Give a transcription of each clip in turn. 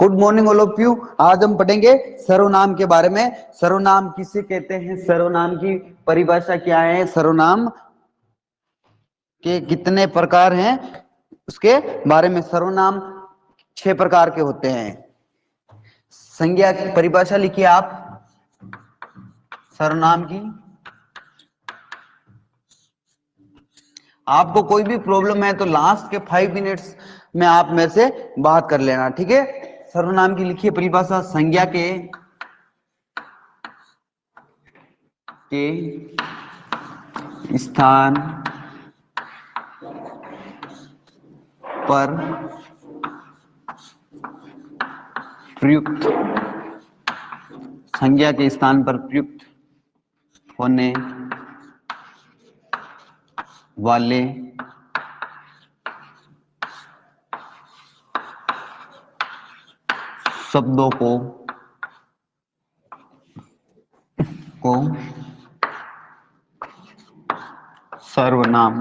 Good morning all of you. आज हम पढ़ेंगे सर्वनाम के बारे में। सर्वनाम किसे कहते हैं, सर्वनाम की परिभाषा क्या है, सर्वनाम के कितने प्रकार हैं, उसके बारे में। सर्वनाम 6 प्रकार के होते हैं। संज्ञा की परिभाषा लिखिए आप सर्वनाम की। आपको कोई भी प्रॉब्लम है तो लास्ट के 5 मिनट्स में आप मेरे से बात कर लेना, ठीक है। सर्वनाम की लिखिए परिभाषा। संज्ञा के स्थान पर प्रयुक्त, संज्ञा के स्थान पर प्रयुक्त होने वाले शब्दों को सर्वनाम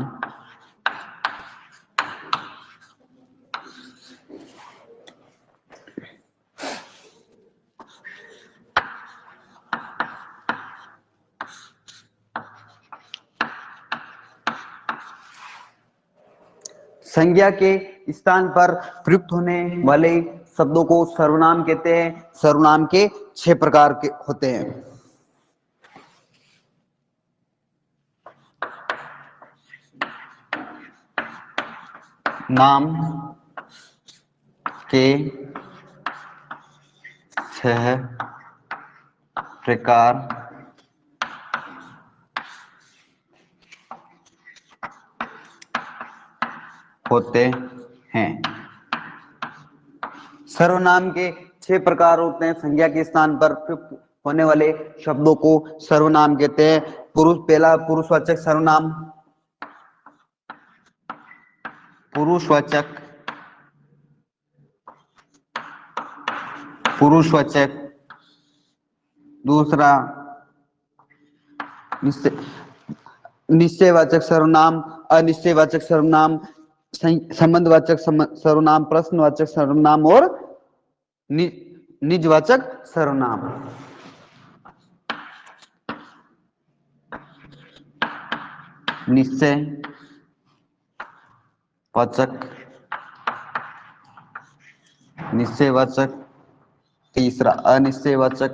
संज्ञा के स्थान पर प्रयुक्त होने वाले शब्दों को सर्वनाम कहते हैं। सर्वनाम के 6 प्रकार के होते हैं। नाम के 6 प्रकार होते हैं। सर्वनाम के 6 प्रकार होते हैं। संज्ञा के स्थान पर प्रयुक्त होने वाले शब्दों को सर्वनाम कहते हैं। पहला पुरुषवाचक सर्वनाम, पुरुषवाचक पुरुषवाचक। दूसरा निश्चयवाचक सर्वनाम, अनिश्चयवाचक सर्वनाम, संबंधवाचक सर्वनाम, प्रश्नवाचक सर्वनाम और निजवाचक सर्वनाम। निश्चय वाचक, निश्चयवाचक। तीसरा अनिश्चयवाचक,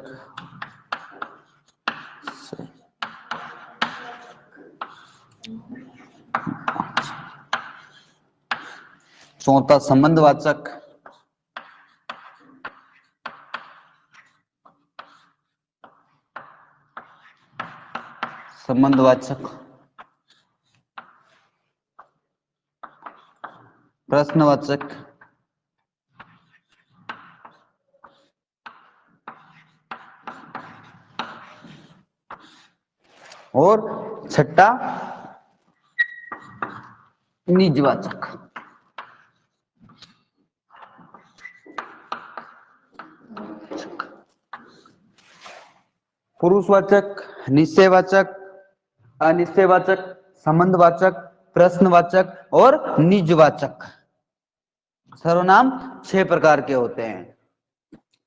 चौथा संबंधवाचक, संबंधवाचक। प्रश्नवाचक और छठा निजवाचक। पुरुषवाचक, निश्चयवाचक, अनिश्चयवाचक, संबंधवाचक, प्रश्नवाचक और निजवाचक सर्वनाम 6 प्रकार के होते हैं।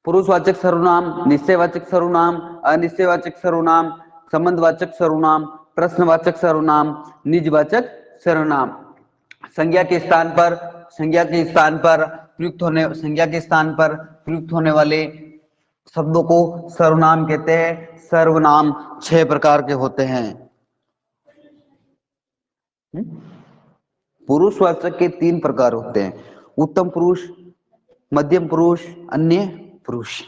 पुरुषवाचक सर्वनाम, निश्चयवाचक सर्वनाम, अनिश्चयवाचक सर्वनाम, संबंधवाचक सर्वनाम, प्रश्नवाचक सर्वनाम, निजवाचक सर्वनाम। संज्ञा के स्थान पर प्रयुक्त होने वाले शब्दों को सर्वनाम कहते हैं। सर्वनाम 6 प्रकार के होते हैं। पुरुषवाचक के 3 प्रकार होते हैं, उत्तम पुरुष, मध्यम पुरुष, अन्य पुरुष।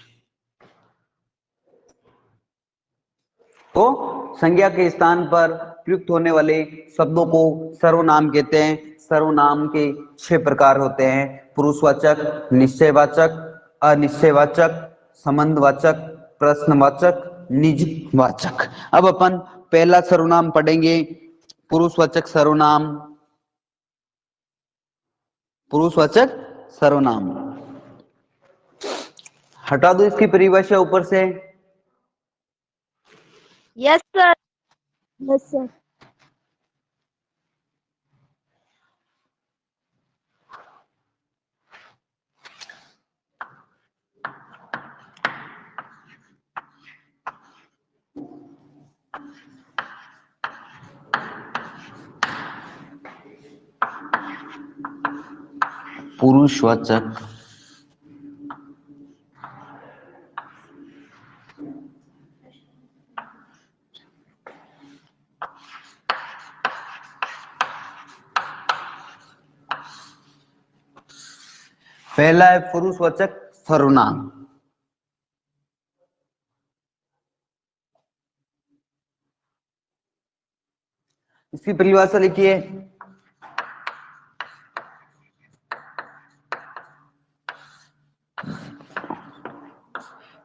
तो संज्ञा के स्थान पर प्रयुक्त होने वाले शब्दों को सर्वनाम कहते हैं। सर्वनाम के 6 प्रकार होते हैं, पुरुषवाचक, निश्चयवाचक, अनिश्चयवाचक, संबंधवाचक, प्रश्नवाचक, निजवाचक। अब अपन पहला सर्वनाम पढ़ेंगे, पुरुषवाचक सर्वनाम। पुरुषवाचक सर्वनाम हटा दो इसकी परिभाषा ऊपर से। Yes sir. Yes sir. पुरुषवाचक पहला है पुरुषवाचक सर्वनाम। इसकी परिभाषा लिखिए।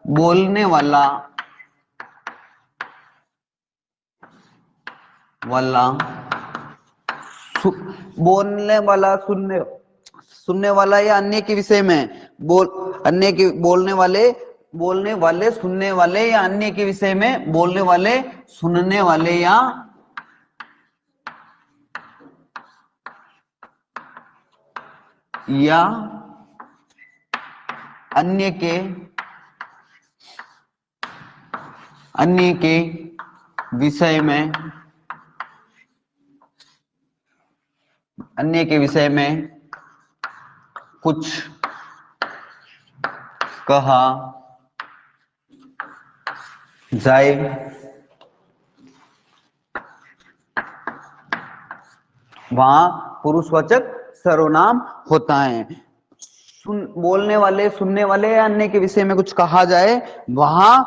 बोलने वाला बोलने वाला सुनने वाला या अन्य के विषय में बोलने वाले सुनने वाले या अन्य के विषय में बोलने वाले सुनने वाले या अन्य के विषय में कुछ कहा जाए वहां पुरुषवाचक सर्वनाम होता है। बोलने वाले सुनने वाले या अन्य के विषय में कुछ कहा जाए वहां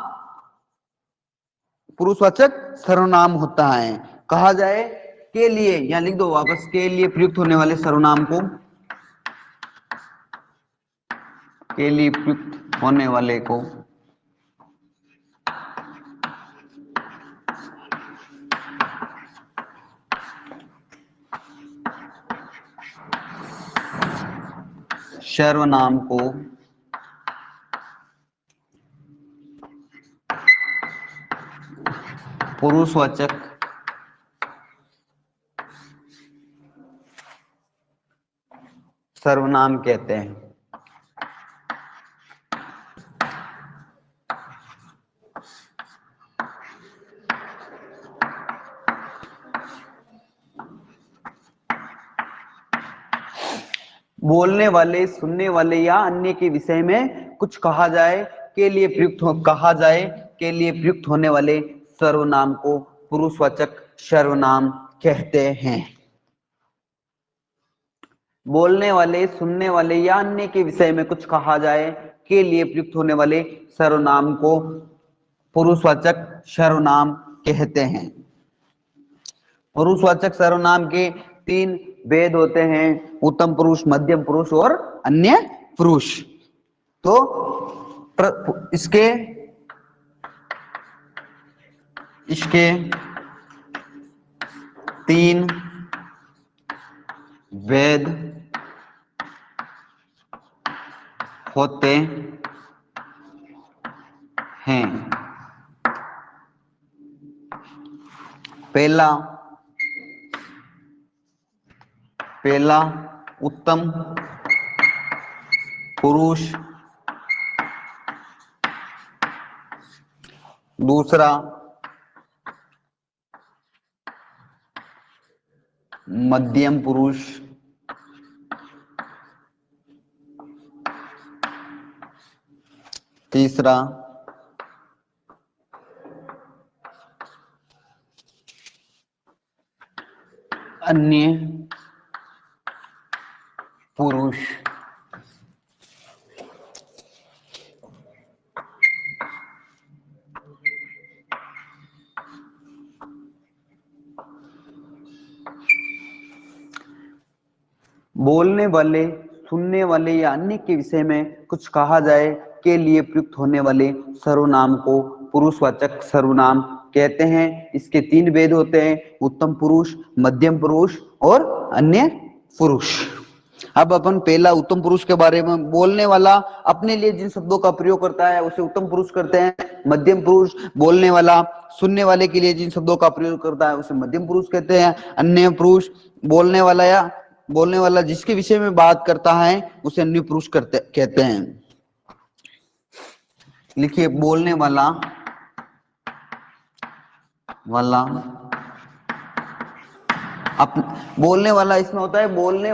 पुरुषवाचक सर्वनाम होता है। कहा जाए के लिए, यहां लिख दो वापस, के लिए प्रयुक्त होने वाले सर्वनाम को, के लिए प्रयुक्त होने वाले को सर्वनाम को पुरुषवाचक सर्वनाम कहते हैं। बोलने वाले सुनने वाले या अन्य के विषय में कुछ कहा जाए के लिए प्रयुक्त होने वाले सर्वनाम को पुरुषवाचक सर्वनाम कहते हैं। बोलने वाले सुनने वाले या अन्य के विषय में कुछ कहा जाए के लिए प्रयुक्त होने वाले सर्वनाम को पुरुषवाचक सर्वनाम कहते हैं। पुरुषवाचक सर्वनाम के 3 भेद होते हैं, उत्तम पुरुष, मध्यम पुरुष और अन्य पुरुष। तो इसके 3 भेद होते हैं। पहला उत्तम पुरुष, दूसरा मध्यम पुरुष, तीसरा अन्य पुरुष। बोलने वाले सुनने वाले या अन्य के विषय में कुछ कहा जाए के लिए प्रयुक्त होने वाले सर्वनाम को पुरुषवाचक सर्वनाम कहते हैं। इसके 3 भेद होते हैं, उत्तम पुरुष, मध्यम पुरुष और अन्य पुरुष। अब अपन पहला उत्तम पुरुष के बारे में, बोलने वाला अपने लिए जिन शब्दों का प्रयोग करता है उसे उत्तम पुरुष करते हैं। मध्यम पुरुष बोलने वाला सुनने वाले के लिए जिन शब्दों का प्रयोग करता है उसे मध्यम पुरुष कहते हैं। अन्य पुरुष बोलने वाला जिसके विषय में बात करता है उसे अन्य पुरुष कहते हैं। लिखिए, बोलने वाला इसमें होता है बोलने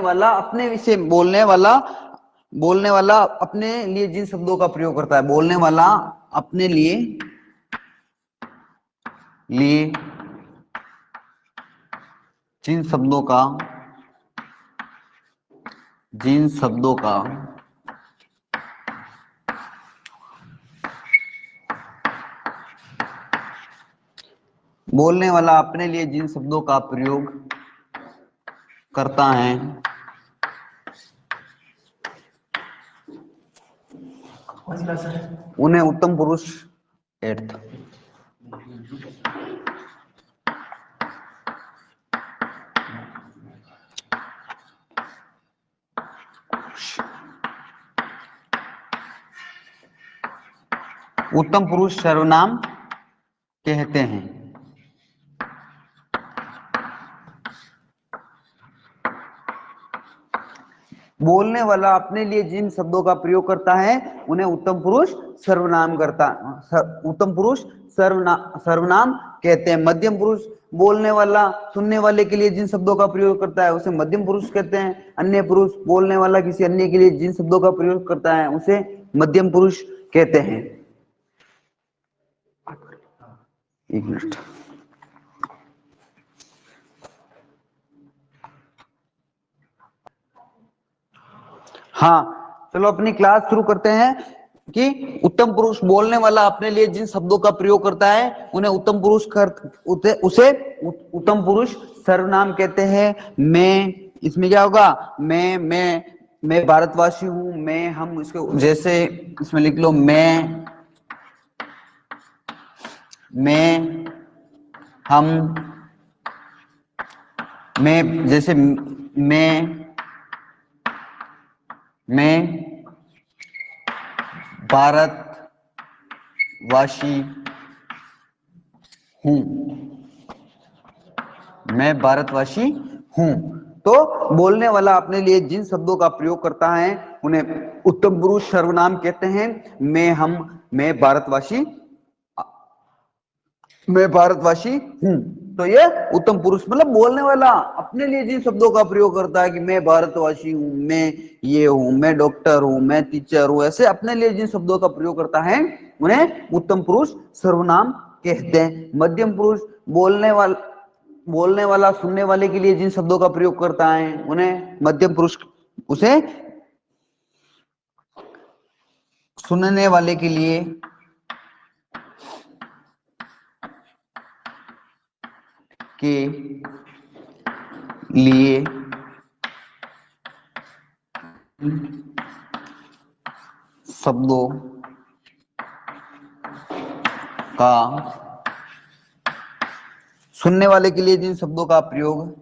वाला बोलने वाला अपने लिए जिन शब्दों का प्रयोग करता है, बोलने वाला अपने लिए जिन शब्दों का बोलने वाला अपने लिए जिन शब्दों का प्रयोग करता है उन्हें उत्तम पुरुष एट्थ उत्तम पुरुष सर्वनाम कहते हैं। बोलने वाला अपने लिए जिन शब्दों का प्रयोग करता है उन्हें उत्तम पुरुष सर्वनाम सर्वनाम कहते हैं। मध्यम पुरुष बोलने वाला सुनने वाले के लिए जिन शब्दों का प्रयोग करता है उसे मध्यम पुरुष कहते हैं। अन्य पुरुष बोलने वाला किसी अन्य के लिए जिन शब्दों का प्रयोग करता है उसे मध्यम पुरुष कहते हैं। एक मिनट। हाँ, चलो अपनी क्लास शुरू करते हैं कि उत्तम पुरुष बोलने वाला अपने लिए जिन शब्दों का प्रयोग करता है उन्हें उसे उत्तम पुरुष सर्वनाम कहते हैं। मैं, इसमें क्या होगा, मैं भारतवासी हूं, मैं, हम, इसको जैसे इसमें लिख लो मैं, हम, मैं, जैसे मैं भारतवासी हूं, मैं भारतवासी हूं। तो बोलने वाला अपने लिए जिन शब्दों का प्रयोग करता है उन्हें उत्तम पुरुष सर्वनाम कहते हैं। मैं, हम, मैं भारतवासी हूं। तो ये उत्तम पुरुष मतलब बोलने वाला अपने लिए जिन शब्दों का प्रयोग करता है कि मैं भारतवासी हूं, मैं ये हूं, मैं डॉक्टर हूं, मैं टीचर हूं, ऐसे अपने लिए जिन शब्दों का प्रयोग करता है उन्हें उत्तम पुरुष सर्वनाम कहते हैं। मध्यम पुरुष बोलने वाला सुनने वाले के लिए जिन शब्दों का प्रयोग करता है उन्हें मध्यम पुरुष, उसे सुनने वाले के लिए शब्दों का, सुनने वाले के लिए जिन शब्दों का प्रयोग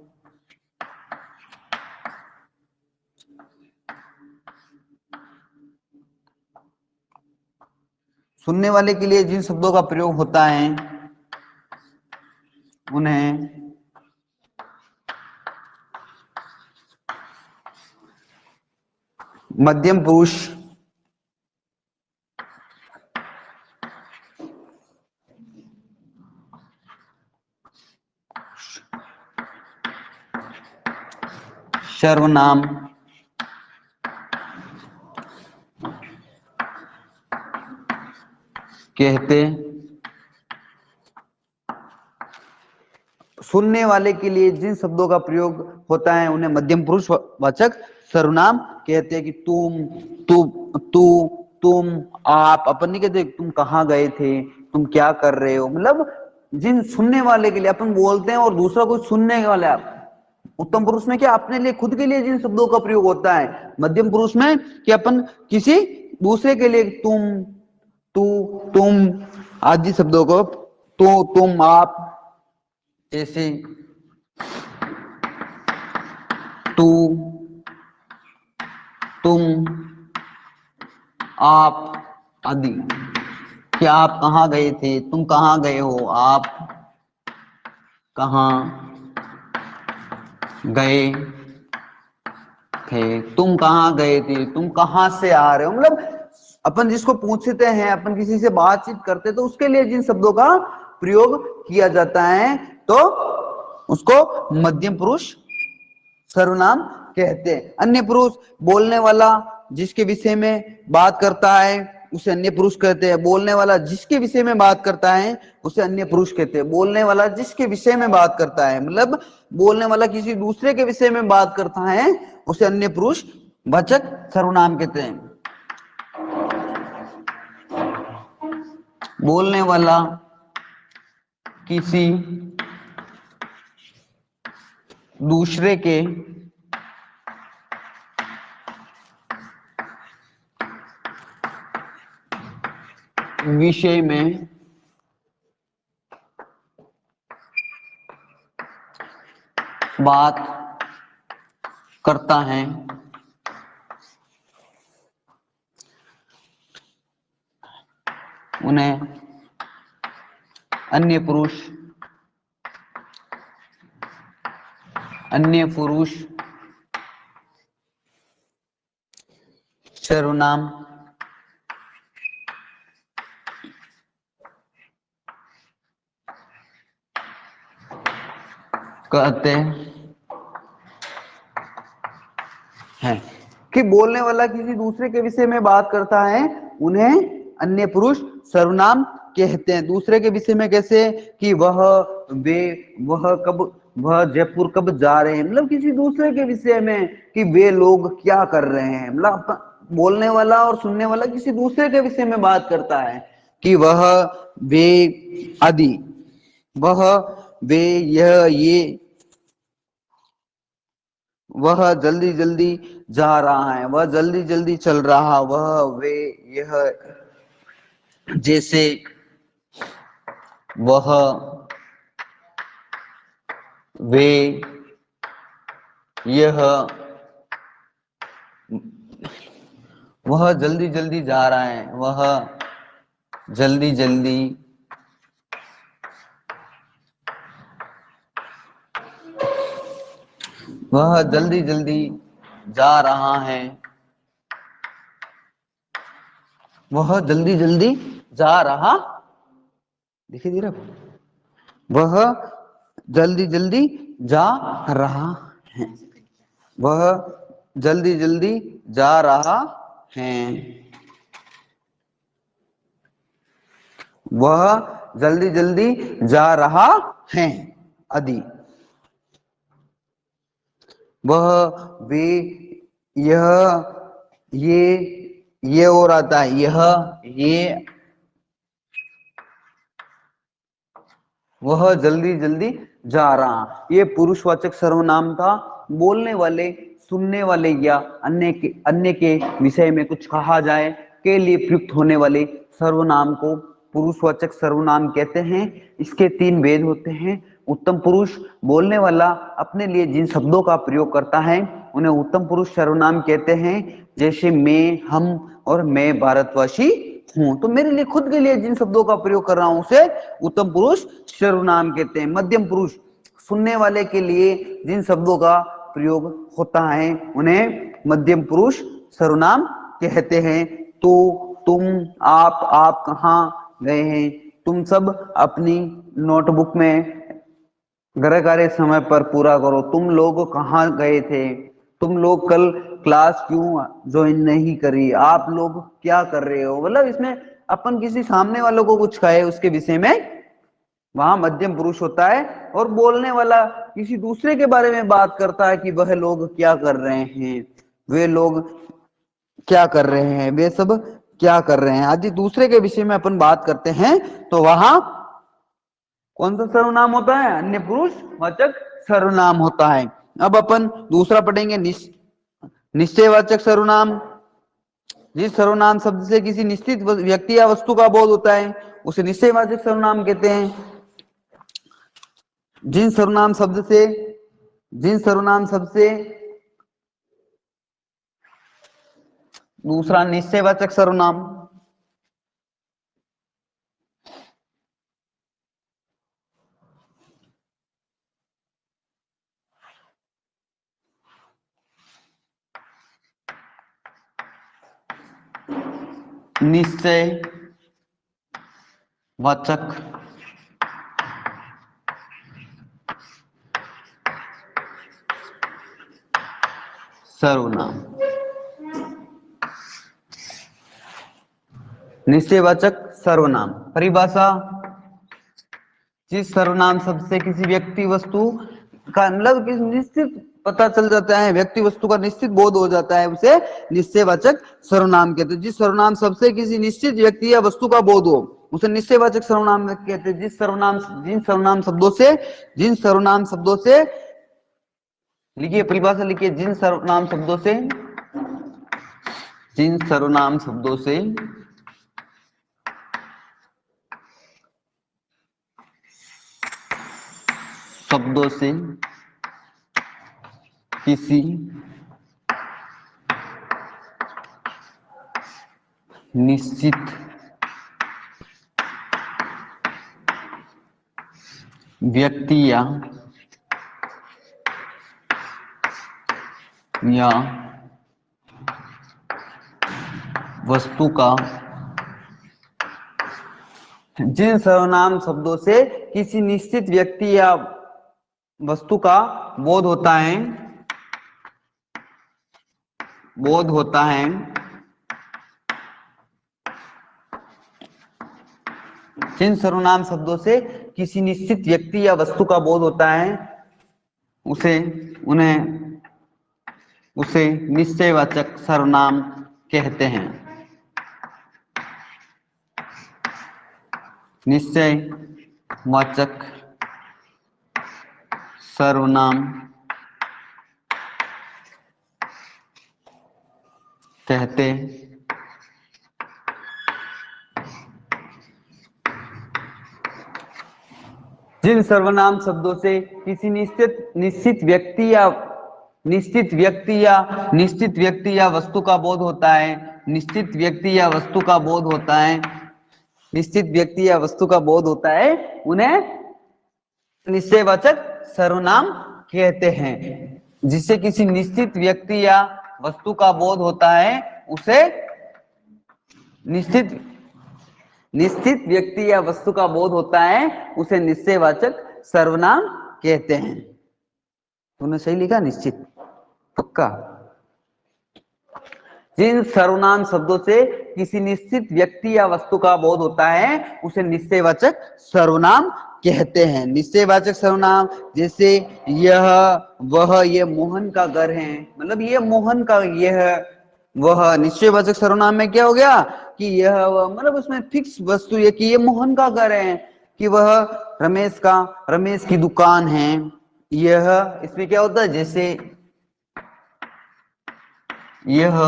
सुनने वाले के लिए जिन शब्दों का प्रयोग होता है उन्हें मध्यम पुरुष सर्वनाम कहते, सुनने वाले के लिए जिन शब्दों का प्रयोग होता है उन्हें मध्यम पुरुष वाचक सर्वनाम कहते हैं। कि तुम, आप, अपन नहीं कहते तुम कहाँ गए थे, तुम क्या कर रहे हो, मतलब जिन सुनने वाले के लिए अपन बोलते हैं और दूसरा कोई सुनने वाला। आप उत्तम पुरुष में क्या अपने लिए खुद के लिए जिन शब्दों का प्रयोग होता है, मध्यम पुरुष में कि अपन किसी दूसरे के लिए तुम आदि शब्दों को, तुम, आप, जैसे तुम, आप आदि। कि आप कहाँ गए थे, तुम कहाँ गए हो, आप कहाँ गए थे, तुम कहाँ गए थे, तुम कहाँ से आ रहे हो। मतलब अपन जिसको पूछते हैं, अपन किसी से बातचीत करते तो उसके लिए जिन शब्दों का प्रयोग किया जाता है तो उसको मध्यम पुरुष सर्वनाम कहते हैं। अन्य पुरुष बोलने वाला जिसके विषय में बात करता है उसे अन्य पुरुष कहते हैं। बोलने वाला जिसके विषय में बात करता है उसे अन्य पुरुष कहते हैं। बोलने वाला जिसके विषय में बात करता है, मतलब बोलने वाला किसी दूसरे के विषय में बात करता है, उसे अन्य पुरुष वाचक सर्वनाम कहते हैं। बोलने वाला किसी दूसरे के विषय में बात करता है उन्हें अन्य पुरुष सर्वनाम कहते हैं। कि बोलने वाला किसी दूसरे के विषय में बात करता है उन्हें अन्य पुरुष सर्वनाम कहते हैं। दूसरे के विषय में कैसे? कि वह, वे, वह जयपुर कब जा रहे हैं, मतलब किसी दूसरे के विषय में कि वे लोग क्या कर रहे हैं, मतलब बोलने वाला और सुनने वाला किसी दूसरे के विषय में बात करता है कि वह, वे आदि, वह, वे, यह, ये, वह जल्दी जल्दी जा रहा है, वह जल्दी जल्दी चल रहा, वह, वे, यह, जैसे, वह, वे, यह, वह जल्दी जल्दी जा रहा है, वह जल्दी जल्दी वह जल्दी जल्दी जा रहा है, वह जल्दी जल्दी जा रहा, देखिए जरा, वह जल्दी जल्दी जा रहा है, वह जल्दी जल्दी जा रहा है, वह जल्दी जल्दी जा रहा है आदि। वह, वे, यह, ये और आता है, यह, ये, वह जल्दी जल्दी जा रहा। ये पुरुषवाचक सर्वनाम था। बोलने वाले, सुनने वाले या अन्य के विषय में कुछ कहा जाए के लिए प्रयुक्त होने वाले सर्वनाम को पुरुषवाचक सर्वनाम कहते हैं। इसके 3 भेद होते हैं। उत्तम पुरुष, बोलने वाला अपने लिए जिन शब्दों का प्रयोग करता है उन्हें उत्तम पुरुष सर्वनाम कहते हैं। जैसे मैं, हम और मैं भारतवासी हूं, तो मेरे लिए, खुद के लिए जिन शब्दों का प्रयोग कर रहा हूं उसे उत्तम पुरुष सर्वनाम कहते हैं। मध्यम पुरुष, सुनने वाले के लिए जिन शब्दों का प्रयोग होता है उन्हें मध्यम पुरुष सर्वनाम कहते हैं। तो, तुम, आप कहाँ गए हैं, तुम सब अपनी नोटबुक में गृह कार्य समय पर पूरा करो, तुम लोग कहाँ गए थे, तुम लोग कल क्लास क्यों ज्वाइन नहीं करी, आप लोग क्या कर रहे हो, मतलब इसमें अपन किसी सामने वालों को कुछ कहे उसके विषय में वहां मध्यम पुरुष होता है। और बोलने वाला किसी दूसरे के बारे में बात करता है कि वह लोग क्या कर रहे हैं, वे लोग क्या कर रहे हैं, वे सब क्या कर रहे हैं आदि दूसरे के विषय में अपन बात करते हैं तो वहां कौन सा सर्वनाम होता है? अन्य पुरुष वाचक सर्वनाम होता है। अब अपन दूसरा पढ़ेंगे निश्चयवाचक सर्वनाम। जिस सर्वनाम शब्द से किसी निश्चित व्यक्ति या वस्तु का बोध होता है उसे निश्चयवाचक सर्वनाम कहते हैं। जिन सर्वनाम शब्द से दूसरा निश्चयवाचक सर्वनाम, निश्चयवाचक सर्वनाम निश्चयवाचक सर्वनाम। परिभाषा, जिस सर्वनाम शब्द से किसी व्यक्ति वस्तु का मतलब किसी निश्चित पता चल जाता है, व्यक्ति वस्तु का निश्चित बोध हो जाता है, उसे निश्चयवाचक सर्वनाम कहते हैं। जिस सर्वनाम शब्द से किसी निश्चित व्यक्ति या वस्तु का बोध हो उसे निश्चयवाचक सर्वनाम कहते हैं। जिन सर्वनाम शब्दों से लिखिए, परिभाषा लिखिए, जिन सर्वनाम शब्दों से किसी निश्चित व्यक्ति या वस्तु का, जिन सर्वनाम शब्दों से किसी निश्चित व्यक्ति या वस्तु का बोध होता है, जिन सर्वनाम शब्दों से किसी निश्चित व्यक्ति या वस्तु का बोध होता है उसे निश्चयवाचक सर्वनाम कहते हैं। निश्चयवाचक सर्वनाम कहते जिन सर्वनाम शब्दों से किसी निश्चित व्यक्ति या वस्तु का बोध होता है, निश्चित व्यक्ति या वस्तु का बोध होता है, उन्हें निश्चयवाचक सर्वनाम कहते हैं। जिससे किसी निश्चित व्यक्ति या वस्तु का बोध होता है उसे निश्चित व्यक्ति या वस्तु का बोध होता है उसे निश्चयवाचक सर्वनाम कहते हैं। तूने सही लिखा? निश्चित, पक्का? जिन सर्वनाम शब्दों से किसी निश्चित व्यक्ति या वस्तु का बोध होता है उसे निश्चयवाचक सर्वनाम कहते हैं। निश्चयवाचक सर्वनाम जैसे यह, वह, ये मोहन का घर है, मतलब ये मोहन का, यह वह। निश्चयवाचक सर्वनाम में क्या हो गया कि यह वह, मतलब उसमें फिक्स वस्तु है कि ये मोहन का घर है, कि वह रमेश की दुकान है। यह, इसमें क्या होता है, जैसे यह,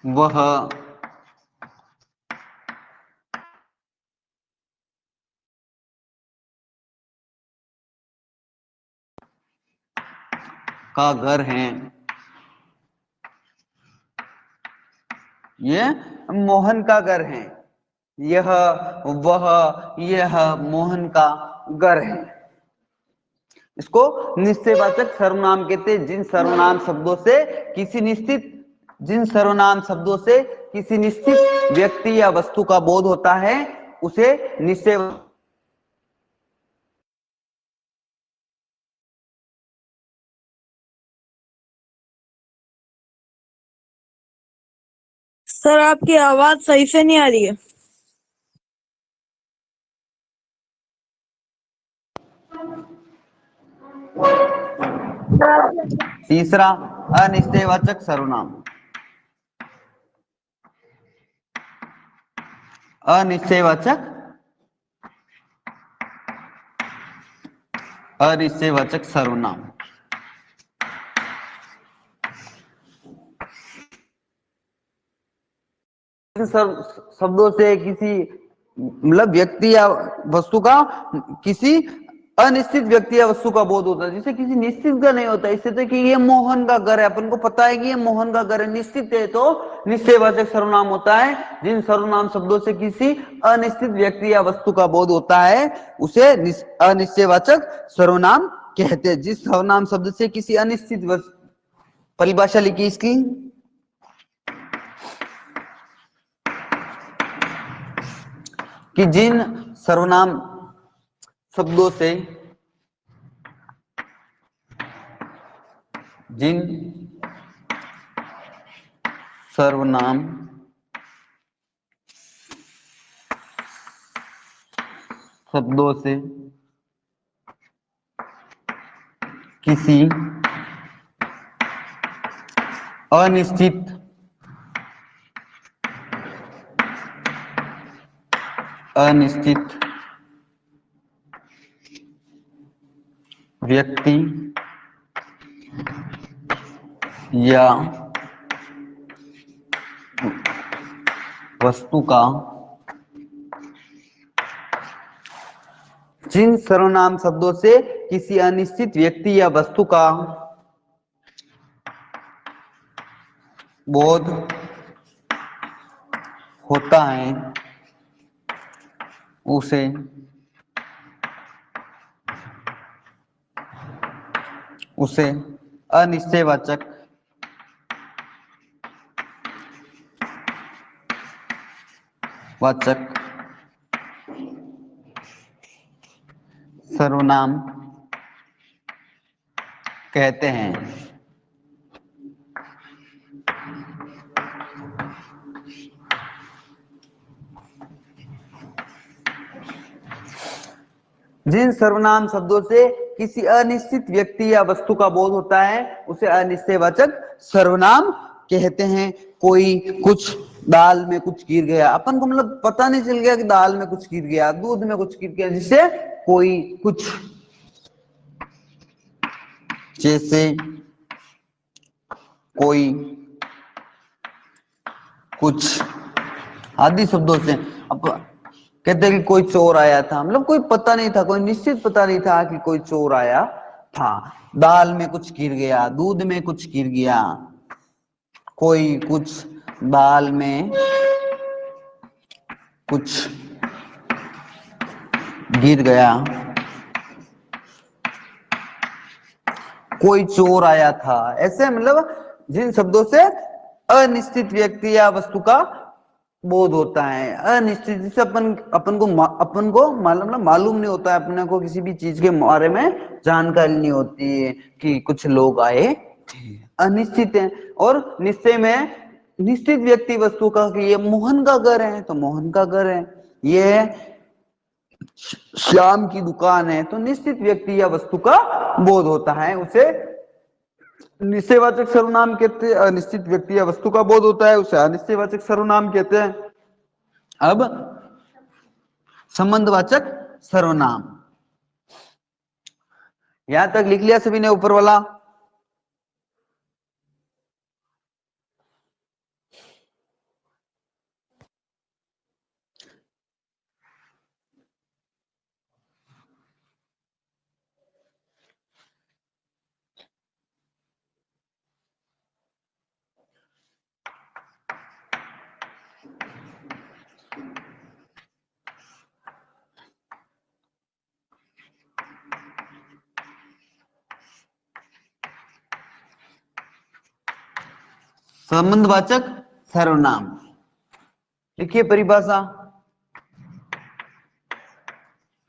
वह, का घर है, ये मोहन का घर है। यह, वह, यह मोहन का घर है। इसको निश्चयवाचक सर्वनाम कहते हैं। जिन सर्वनाम शब्दों से किसी निश्चित व्यक्ति या वस्तु का बोध होता है उसे निश्चय। सर आपकी आवाज सही से नहीं आ रही है। तीसरा, अनिश्चयवाचक सर्वनाम। अनिश्चयवाचक सर्वनाम शब्दों से किसी मतलब व्यक्ति या वस्तु का किसी अनिश्चित व्यक्ति या वस्तु का बोध होता है, जिसे किसी निश्चित का नहीं होता। इससे तो कि ये मोहन का घर है, अपन को पता है कि ये मोहन का घर है, निश्चित है, तो निश्चयवाचक सर्वनाम होता है। जिन सर्वनाम शब्दों से किसी अनिश्चित व्यक्ति या वस्तु का बोध होता है उसे अनिश्चयवाचक सर्वनाम कहते हैं। जिस सर्वनाम शब्द से किसी अनिश्चित परिभाषा लिखी इसकी, कि जिन सर्वनाम शब्दों से शब्दों से किसी अनिश्चित व्यक्ति या वस्तु का जिन सर्वनाम शब्दों से किसी अनिश्चित व्यक्ति या वस्तु का बोध होता है उसे अनिश्चयवाचक सर्वनाम कहते हैं। जिन सर्वनाम शब्दों से किसी अनिश्चित व्यक्ति या वस्तु का बोध होता है उसे अनिश्चयवाचक सर्वनाम कहते हैं। कोई कुछ दाल में कुछ गिर गया, अपन को मतलब पता नहीं चल गया कि दाल में कुछ गिर गया, दूध में कुछ गिर गया, जिससे कोई कुछ, जैसे कोई कुछ आदि शब्दों से। अब कहते हैं कि कोई चोर आया था, मतलब कोई पता नहीं था, कोई निश्चित पता नहीं था कि कोई चोर आया था। दाल में कुछ गिर गया, दूध में कुछ गिर गया, कोई कुछ दाल में कुछ गिर गया, कोई चोर आया था। ऐसे मतलब जिन शब्दों से अनिश्चित व्यक्ति या वस्तु का बोध होता है। अनिश्चित, जिससे अपन को मालूम नहीं होता है, अपने को किसी भी चीज के बारे में जानकारी नहीं होती है कि कुछ लोग आए थे। अनिश्चित है। और निश्चय में निश्चित व्यक्ति वस्तु का कि ये मोहन का घर है तो मोहन का घर है, ये श्याम की दुकान है, तो निश्चित व्यक्ति या वस्तु का बोध होता है, उसे निश्चयवाचक सर्वनाम कहते हैं। अनिश्चित व्यक्ति या वस्तु का बोध होता है उसे अनिश्चयवाचक सर्वनाम कहते हैं। अब संबंधवाचक सर्वनाम, यहां तक लिख लिया सभी ने ऊपर वाला? संबंधवाचक सर्वनाम, लिखिए परिभाषा।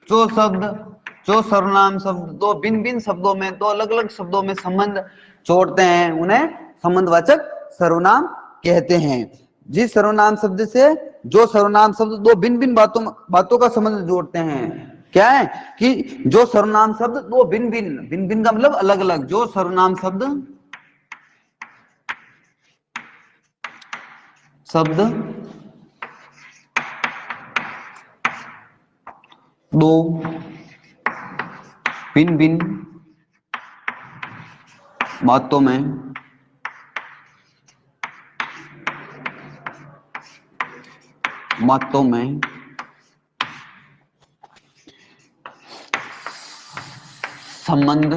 जो सर्वनाम शब्द दो भिन्न भिन्न शब्दों में, दो अलग अलग शब्दों में संबंध जोड़ते हैं उन्हें संबंधवाचक सर्वनाम कहते हैं। जिस सर्वनाम शब्द से जो सर्वनाम शब्द दो भिन्न भिन्न बातों का संबंध जोड़ते हैं, क्या है कि जो सर्वनाम शब्द दो भिन्न भिन्न का मतलब अलग अलग, जो सर्वनाम शब्द दो भिन्न भिन्न बातों में संबंध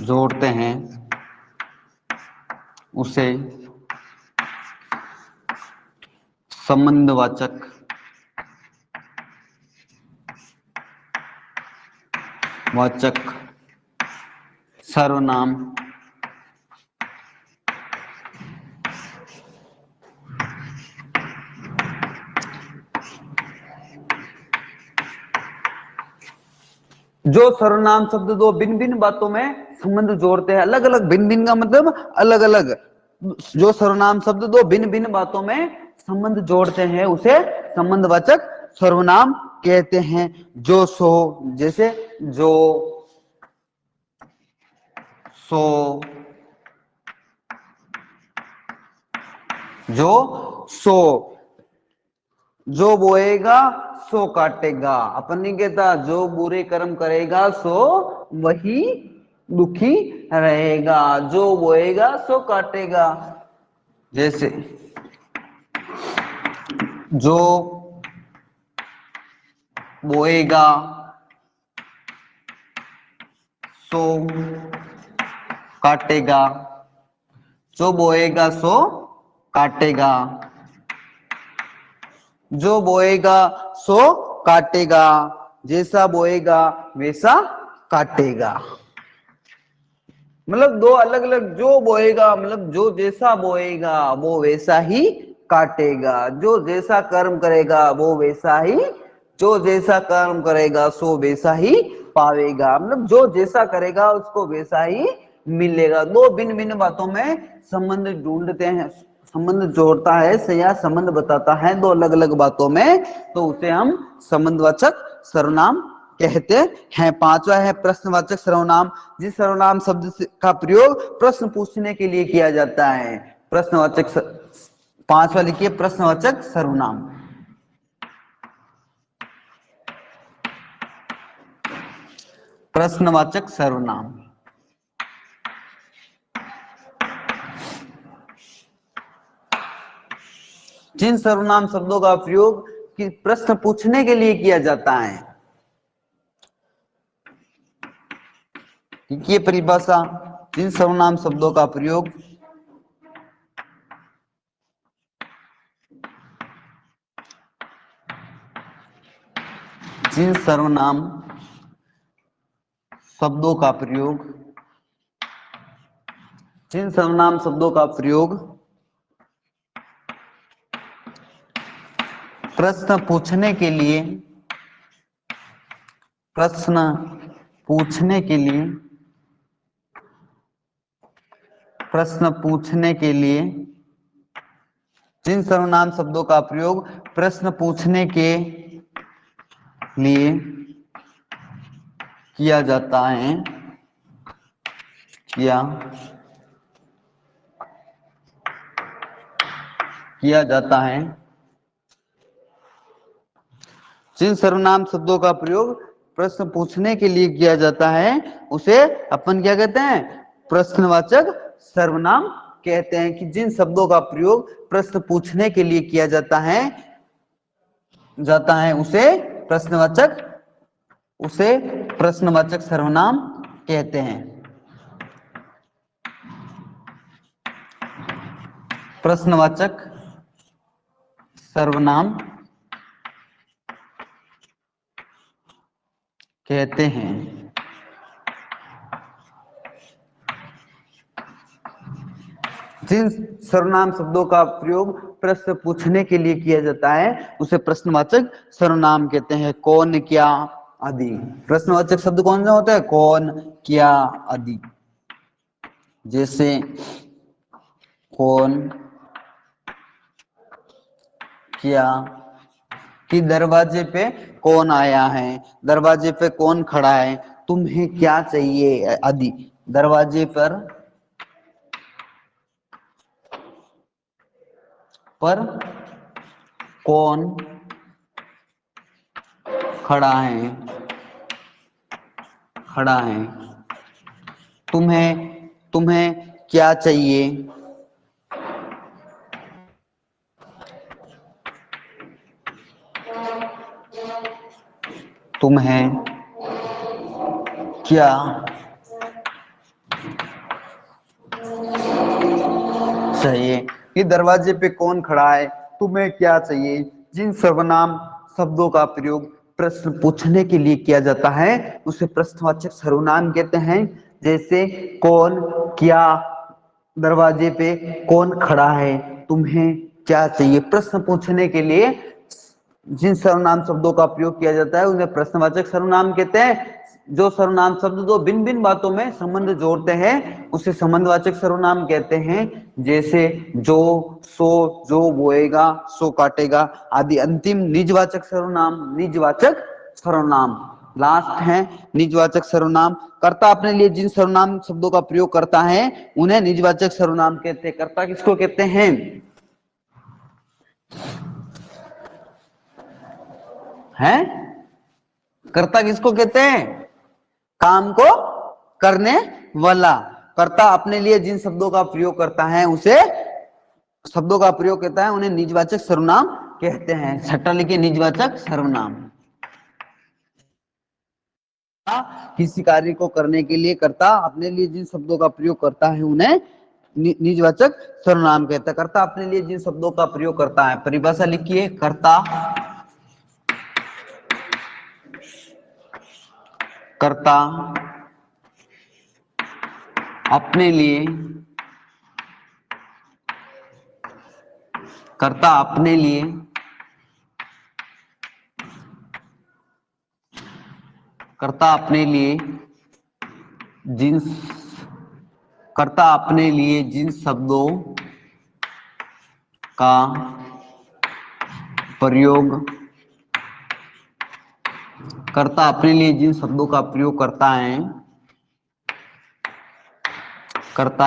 जोड़ते हैं उसे संबंधवाचक सर्वनाम जो सर्वनाम शब्द दो भिन्न भिन्न बातों में संबंध जोड़ते हैं, अलग अलग, भिन्न भिन्न का मतलब अलग अलग, जो सर्वनाम शब्द दो भिन्न भिन्न बातों में संबंध जोड़ते हैं उसे संबंधवाचक सर्वनाम कहते हैं। जो सो, जैसे जो, सो, जो, सो, जो बोएगा सो काटेगा। अपन नहीं कहता जो बुरे कर्म करेगा सो वही दुखी रहेगा, जो बोएगा सो काटेगा। जैसे जो बोएगा सो काटेगा, जो बोएगा सो काटेगा, जो बोएगा सो काटेगा, जैसा बोएगा वैसा काटेगा। मतलब दो अलग अलग, जो बोएगा मतलब जो जैसा बोएगा वो वैसा ही काटेगा, जो जैसा कर्म करेगा वो वैसा ही, जो जैसा कर्म करेगा सो वैसा ही पावेगा, मतलब जो जैसा करेगा उसको वैसा ही मिलेगा। दो भिन्न भिन्न बातों में संबंध ढूंढते हैं, संबंध जोड़ता है या संबंध बताता है दो अलग अलग बातों में, तो उसे हम संबंधवाचक सर्वनाम कहते हैं। पांचवा है प्रश्नवाचक सर्वनाम, जिस सर्वनाम शब्द का प्रयोग प्रश्न पूछने के लिए किया जाता है। प्रश्नवाचक, पांचवा लिखिए प्रश्नवाचक सर्वनाम। प्रश्नवाचक सर्वनाम जिन सर्वनाम शब्दों का प्रयोग कि प्रश्न पूछने के लिए किया जाता है, ये परिभाषा, जिन सर्वनाम शब्दों का प्रयोग जिन सर्वनाम शब्दों का प्रयोग, जिन सर्वनाम शब्दों का प्रयोग प्रश्न पूछने के लिए, प्रश्न पूछने के लिए, प्रश्न पूछने के लिए, जिन सर्वनाम शब्दों का प्रयोग प्रश्न पूछने के लिए किया जाता है, किया जाता है, जिन सर्वनाम शब्दों का प्रयोग प्रश्न पूछने के लिए किया जाता है उसे अपन क्या कहते हैं, प्रश्नवाचक सर्वनाम कहते हैं। कि जिन शब्दों का प्रयोग प्रश्न पूछने के लिए किया जाता है उसे प्रश्नवाचक सर्वनाम कहते हैं। प्रश्नवाचक सर्वनाम कहते हैं। जिन सर्वनाम शब्दों का प्रयोग प्रश्न पूछने के लिए किया जाता है उसे प्रश्नवाचक सर्वनाम कहते हैं। कौन, क्या, आदि। प्रश्नवाचक शब्द कौन सा होता है, कौन, क्या, आदि। जैसे कौन, क्या, कि दरवाजे पे कौन आया है, दरवाजे पे कौन खड़ा है, तुम्हें क्या चाहिए, आदि। दरवाजे पर कौन खड़ा है, तुम्हें क्या चाहिए, तुम्हें क्या चाहिए। कि दरवाजे पे कौन खड़ा है, तुम्हें क्या चाहिए। जिन सर्वनाम शब्दों का प्रयोग प्रश्न पूछने के लिए किया जाता है उसे प्रश्नवाचक सर्वनाम कहते हैं। जैसे कौन, क्या, दरवाजे पे कौन खड़ा है, तुम्हें क्या चाहिए। प्रश्न पूछने के लिए जिन सर्वनाम शब्दों का प्रयोग किया जाता है उन्हें प्रश्नवाचक सर्वनाम कहते हैं। जो सर्वनाम शब्द दो भिन्न भिन्न बातों में संबंध जोड़ते हैं उसे संबंधवाचक सर्वनाम कहते हैं। जैसे जो, सो, जो बोएगा, सो काटेगा आदि। अंतिम निजवाचक सर्वनाम, निजवाचक सर्वनाम लास्ट है निजवाचक सर्वनाम। कर्ता अपने लिए जिन सर्वनाम शब्दों का प्रयोग करता है उन्हें निजवाचक सर्वनाम कहते हैं। कर्ता किसको कहते हैं? हैं? कर्ता किसको कहते हैं? काम को करने वाला। कर्ता अपने लिए जिन शब्दों का प्रयोग करता है उसे शब्दों का प्रयोग करता है उन्हें निजवाचक सर्वनाम कहते हैं। छठा लिखिए निजवाचक सर्वनाम। किसी कार्य को करने के लिए कर्ता अपने लिए जिन शब्दों का प्रयोग करता है उन्हें निजवाचक सर्वनाम कहता है। कर्ता अपने लिए जिन शब्दों का प्रयोग करता है, परिभाषा लिखिए। कर्ता अपने लिए जिन शब्दों का प्रयोग करता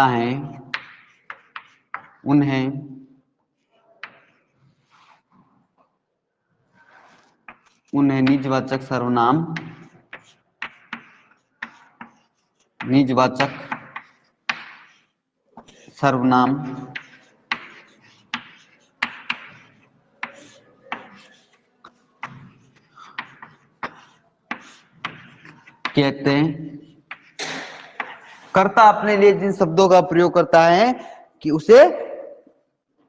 है उन्हें निजवाचक सर्वनाम कहते हैं। कर्ता अपने लिए जिन शब्दों का प्रयोग करता है कि उसे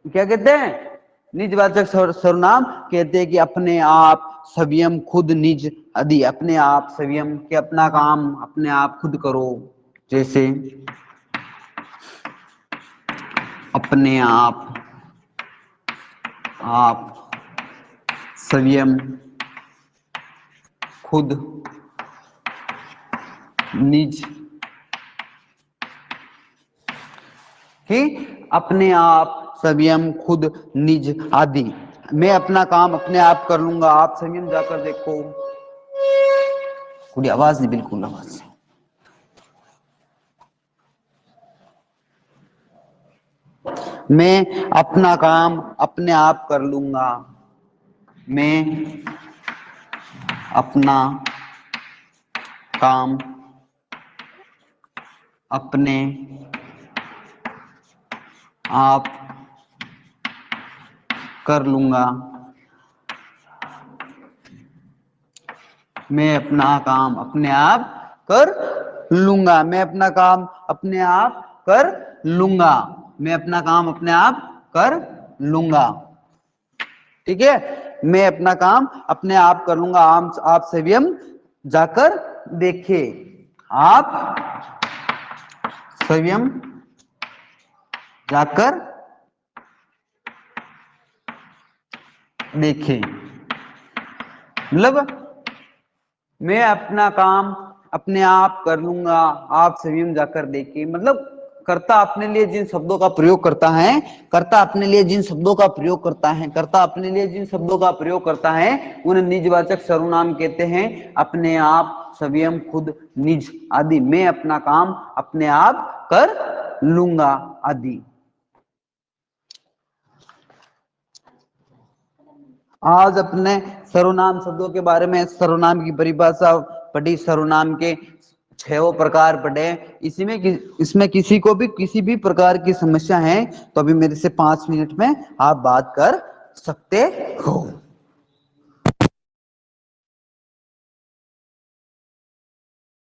क्या कहते हैं? निजवाचक सर्वनाम कहते हैं। कि अपने आप, स्वयं, खुद, निज आदि। अपने आप, स्वयं के अपना काम अपने आप खुद करो। जैसे अपने आप स्वयं, खुद, निज। कि अपने आप, स्वयं, खुद, निज आदि। मैं अपना काम अपने आप कर लूंगा, आप स्वयं जाकर देखो। थोड़ी आवाज नहीं, बिल्कुल आवाज। मैं अपना काम अपने आप कर लूंगा। मैं अपना काम अपने आप कर लूंगा। मैं अपना काम अपने आप कर लूंगा। मैं अपना काम अपने आप कर लूंगा। मैं अपना काम अपने आप कर लूंगा। ठीक है, मैं अपना काम अपने आप कर लूंगा। आप स्वयं जाकर देखे। आप स्वयं जाकर देखे। मतलब मैं अपना काम अपने आप कर लूंगा, आप स्वयं जाकर देखिए। मतलब कर्ता अपने लिए जिन शब्दों का प्रयोग करता है उन्हें निजवाचक सर्वनाम कहते हैं। अपने आप, स्वयं, खुद, निज आदि। मैं अपना काम अपने आप कर लूंगा आदि। आज अपने सर्वनाम शब्दों के बारे में, सर्वनाम की परिभाषा पढ़ी, सर्वनाम के 6 प्रकार पढ़े। इसमें किसी को भी किसी भी प्रकार की समस्या है तो अभी मेरे से 5 मिनट में आप बात कर सकते हो।